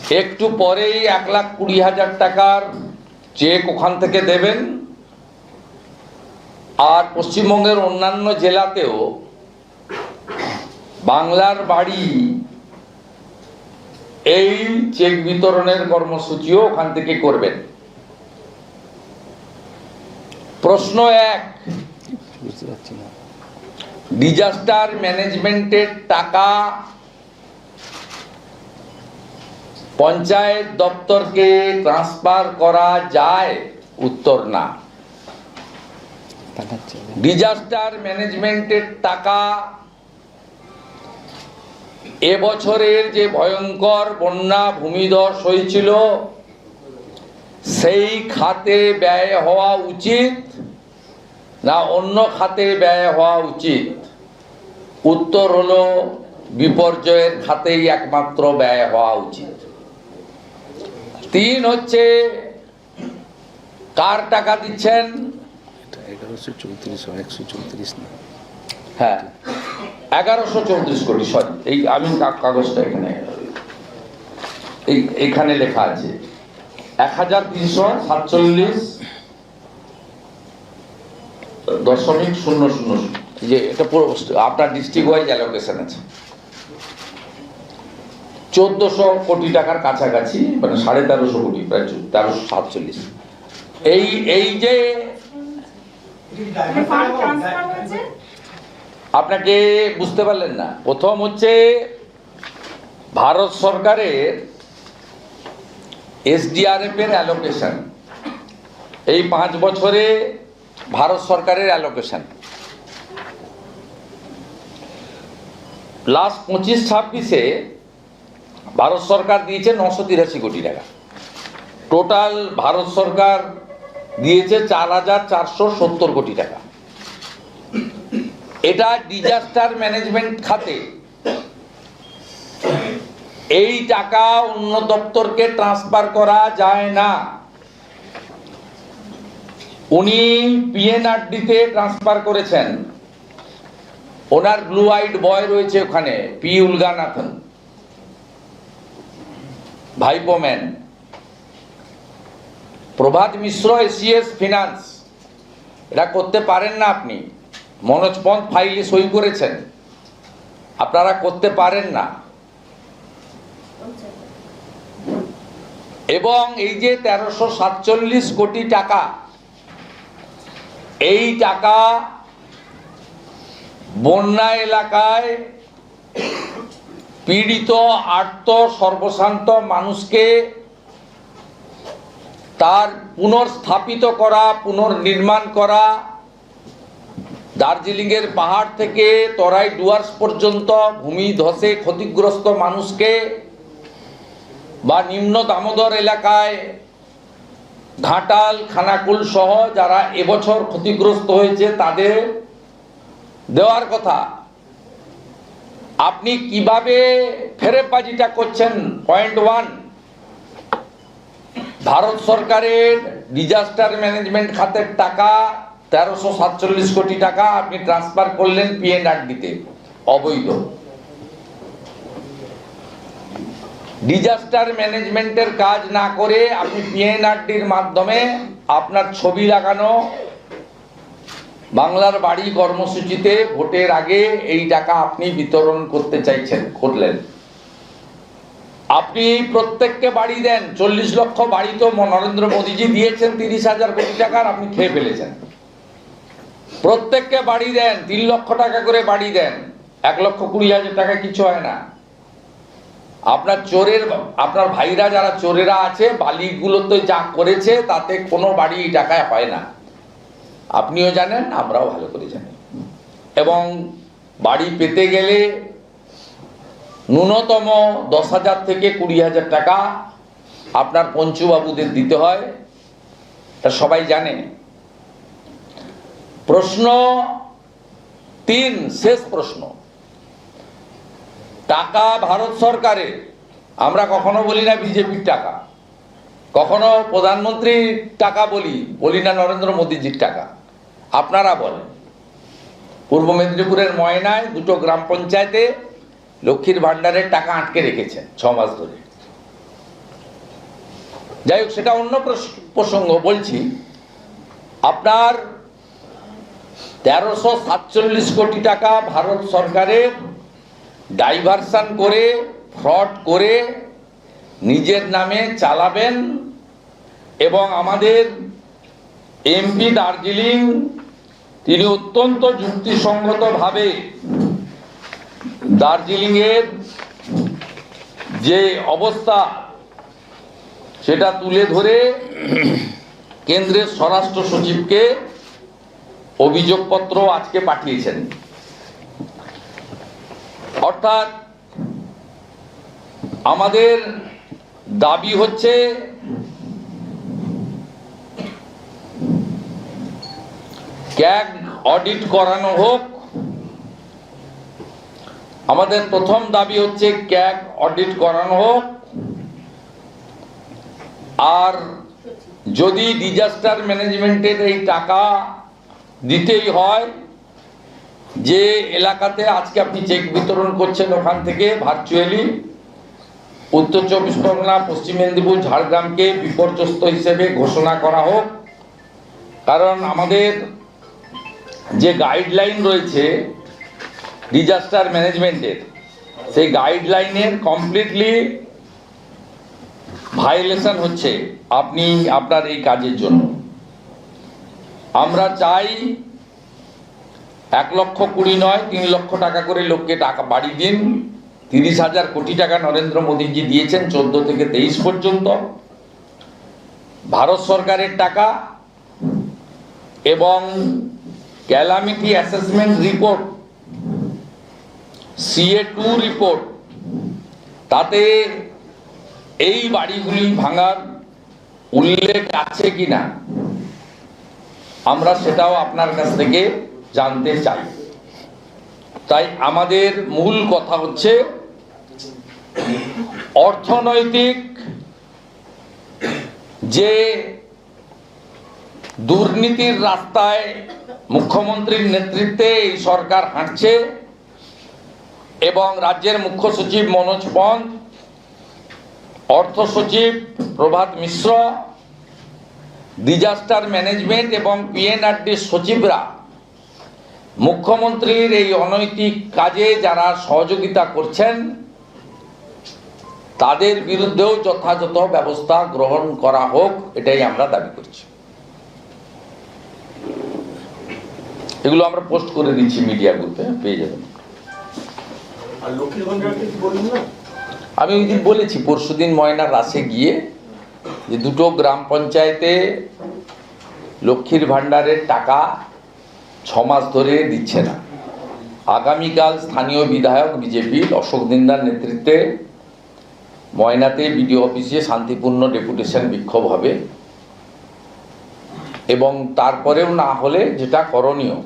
একটু পরেই 1,20,000 টাকার চেক ওখান থেকে দেবেন। আর পশ্চিমবঙ্গের অন্যান্য জেলাতেও বাংলার বাড়ি এই চেক বিতরণের কর্মসূচিও ওখান থেকে করবেন। প্রশ্ন 1, ডিজাস্টার ম্যানেজমেন্টের টাকা পঞ্চায়েত দপ্তরকে ট্রান্সফার করা যায়? উত্তর না। ডিজাস্টার ম্যানেজমেন্টের টাকা এবছরের যে ভয়ঙ্কর বন্যা ভূমিধস হয়েছিল সেই খাতে ব্যয় হওয়া উচিত না অন্য খাতে ব্যয় হওয়া উচিত? উত্তর হলো বিপর্যয়ের খাতেই একমাত্র ব্যয় হওয়া উচিত। 3 হচ্ছে কার টাকা দিচ্ছেন? 1134 না, হ্যাঁ 1134 কোটি, সরি এই আমি কাগজটা এখানে লেখা আছে 1347.000, যে এটা পুরো আপনার ডিস্ট্রিক্ট ওয়াইজ অ্যালোকেশন আছে। 1400 কোটি টাকার কাছাকাছি, মানে 1350 কোটি, প্রায় 1347। এই যে আপনাকে বুঝতে পারলেন না। প্রথম হচ্ছে ভারত সরকারের এসডিআরএফ এর অ্যালোকেশন, এই 5 বছরে ভারত সরকারের অ্যালোকেশন লাস্ট 25-26-এ ভারত সরকার দিয়েছে 983 কোটি টাকা। টোটাল ভারত সরকার দিয়েছে 4,470 কোটি টাকা। এটা ডিজাস্টার ম্যানেজমেন্ট খাতে। এই টাকা অন্য দপ্তরকে ট্রান্সফার করা যায় না। উনি পিএনআরডিতে ট্রান্সফার করেছেন। ওনার ব্লু আইড বয় রয়েছে ওখানে, পি উলগানাথন, ভাইপোম্যান। প্রভাত মিশ্র এসিএস ফিনান্স। এটা করতে পারেন না আপনি। মনোজ পন্থ ফাইলে সই করেছেন, আপনারা করতে পারেন না। এবং এই যে 1347 কোটি টাকা, এই টাকা বন্যা এলাকায় পীড়িত আর্ত সর্বশান্ত মানুষকে তার পুনর্স্থাপিত করা, পুনর্নির্মাণ করা, দার্জিলিংয়ের পাহাড় থেকে তরাই ডুয়ার্স পর্যন্ত ভূমি ধসে ক্ষতিগ্রস্ত মানুষকে, বা নিম্ন দামোদর এলাকায় ঘাটাল খানাকুল সহ যারা এবছর ক্ষতিগ্রস্ত হয়েছে তাদের দেওয়ার কথা। আপনি কিভাবে ফেরেববাজিটা করছেন? পয়েন্ট 1, ভারত সরকারের ডিজাস্টার ম্যানেজমেন্ট খাতের টাকা 1347 কোটি টাকা আপনি ট্রান্সফার করলেন পিএনআরডিতে, অবৈধ। ডিজাস্টার ম্যানেজমেন্টের কাজ না করে আপনি পিএনআরডির মাধ্যমে আপনার ছবি লাগানো বাংলার বাড়ি কর্মসূচিতে ভোটের আগে এই টাকা আপনি বিতরণ করতে চাইছেন, করলেন। আপনি প্রত্যেককে বাড়ি দেন, 40 লক্ষ বাড়ি তো নরেন্দ্র মোদীজি দিয়েছেন 30,000 কোটি টাকার, আপনি খেয়ে ফেলেছেন। প্রত্যেককে বাড়ি দেন, 3 লক্ষ টাকা করে বাড়ি দেন, 1,20,000 টাকা কিছু হয় না। আপনার ভাইরা যারা চোরেরা আছে, বালিগুলোতে যা করেছে তাতে কোনো বাড়ি এই টাকায় হয় না। আপনিও জানেন, আমরাও ভালো করে জানি। এবং বাড়ি পেতে গেলে ন্যূনতম 10,000 থেকে 20,000 টাকা আপনার পঞ্চুবাবুদের দিতে হয়, তা সবাই জানে। প্রশ্ন 3, শেষ প্রশ্ন। টাকা ভারত সরকারের, আমরা কখনো বলি না বিজেপির টাকা, কখনো প্রধানমন্ত্রীর টাকা বলি না নরেন্দ্র মোদীজির টাকা, আপনারা বলেন। পূর্ব মেদিনীপুরের ময়নায় 2টো গ্রাম পঞ্চায়েতে লক্ষ্মীর ভান্ডারের টাকা আটকে রেখেছেন 6 মাস ধরে। যাই হোক, সেটা অন্য প্রসঙ্গ। বলছি, আপনার 1347 কোটি টাকা ভারত সরকারের ডাইভারশন করে, ফ্রড করে নিজের নামে চালাবেন, এবং আমাদের এমপি দার্জিলিং তিনি অত্যন্ত যুক্তিসঙ্গতভাবে দার্জিলিংয়ের যে অবস্থা সেটা তুলে ধরে কেন্দ্রের স্বরাষ্ট্র সচিবকে অভিযোগপত্র আজকে পাঠিয়েছেন। অর্থাৎ আমাদের দাবি হচ্ছে ক্যাগ অডিট করানো হোক। আমাদের প্রথম দাবি হচ্ছে ক্যাগ অডিট করানো হোক। আর যদি ডিজাস্টার ম্যানেজমেন্টের এই টাকা দিতেই হয়, যে এলাকাতে আজকে আপনি চেক বিতরণ করছেন ওখান থেকে ভার্চুয়ালি উত্তর 24 পরগনা, পশ্চিম মেদিনীপুর, ঝাড়গ্রামকে বিপর্যস্ত হিসেবে ঘোষণা করা হোক। কারণ আমাদের যে গাইডলাইন রয়েছে ডিজাস্টার ম্যানেজমেন্টের, সেই গাইডলাইনের কমপ্লিটলি ভায়োলেশন হচ্ছে আপনি আপনার এই কাজের জন্য। আমরা চাই 1,20,000 নয়, 3 লক্ষ টাকা করে লোককে টাকা বাড়ি দিন। 30,000 কোটি টাকা নরেন্দ্র মোদীজি দিয়েছেন 14 থেকে 23 পর্যন্ত, ভারত সরকারের টাকা। এবং calamity assessment report, CA2 report, তাতে এই বাড়িগুলি ভাঙার উল্লেখ আছে কিনা আমরা সেটাও আপনার কাছ থেকে জানতে চাই। তাই আমাদের মূল কথা হচ্ছে অর্থনৈতিক যে দুর্নীতির রাস্তায় মুখ্যমন্ত্রীর নেতৃত্বে এই সরকার হাঁটছে, এবং রাজ্যের মুখ্য সচিব মনোজ পন্ত, অর্থ সচিব প্রভাত মিশ্র, ডিজাস্টার ম্যানেজমেন্ট এবং PNRDর সচিবরা মুখ্যমন্ত্রীর এই অনৈতিক কাজে যারা সহযোগিতা করছেন তাদের বিরুদ্ধেও যথাযথ ব্যবস্থা গ্রহণ করা হোক, এটাই আমরা দাবি করছি। এগুলো আমরা পোস্ট করে দিচ্ছি মিডিয়া গ্রুপে, পেয়ে যাবেন। আমি ওই দিন বলেছি, পরশুদিন ময়নার রাসে গিয়ে, যে দুটো গ্রাম পঞ্চায়েতে লক্ষ্মীর ভাণ্ডারের টাকা 6 মাস ধরে দিচ্ছে না। আগামীকাল স্থানীয় বিধায়ক বিজেপির অশোক দিন্দার নেতৃত্বে ময়নাতে বিডিও অফিসে শান্তিপূর্ণ ডেপুটেশন বিক্ষোভ হবে, এবং তারপরেও না হলে যেটা করণীয়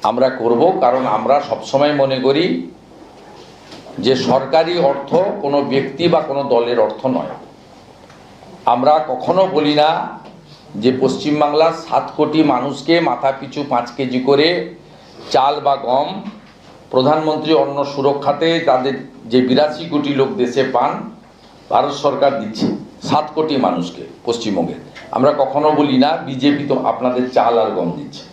আমরা করব। কারণ আমরা সবসময় মনে করি যে সরকারি অর্থ কোনো ব্যক্তি বা কোনো দলের অর্থ নয়। আমরা কখনো বলি না যে পশ্চিমবাংলার 7 কোটি মানুষকে মাথা পিছু 5 কেজি করে চাল বা গম প্রধানমন্ত্রী অন্ন সুরক্ষাতে তাদের যে 82 কোটি লোক দেশে পান, ভারত সরকার দিচ্ছে 7 কোটি মানুষকে পশ্চিমবঙ্গে। আমরা কখনো বলি না বিজেপি তো আপনাদের চাল আর গম দিচ্ছে।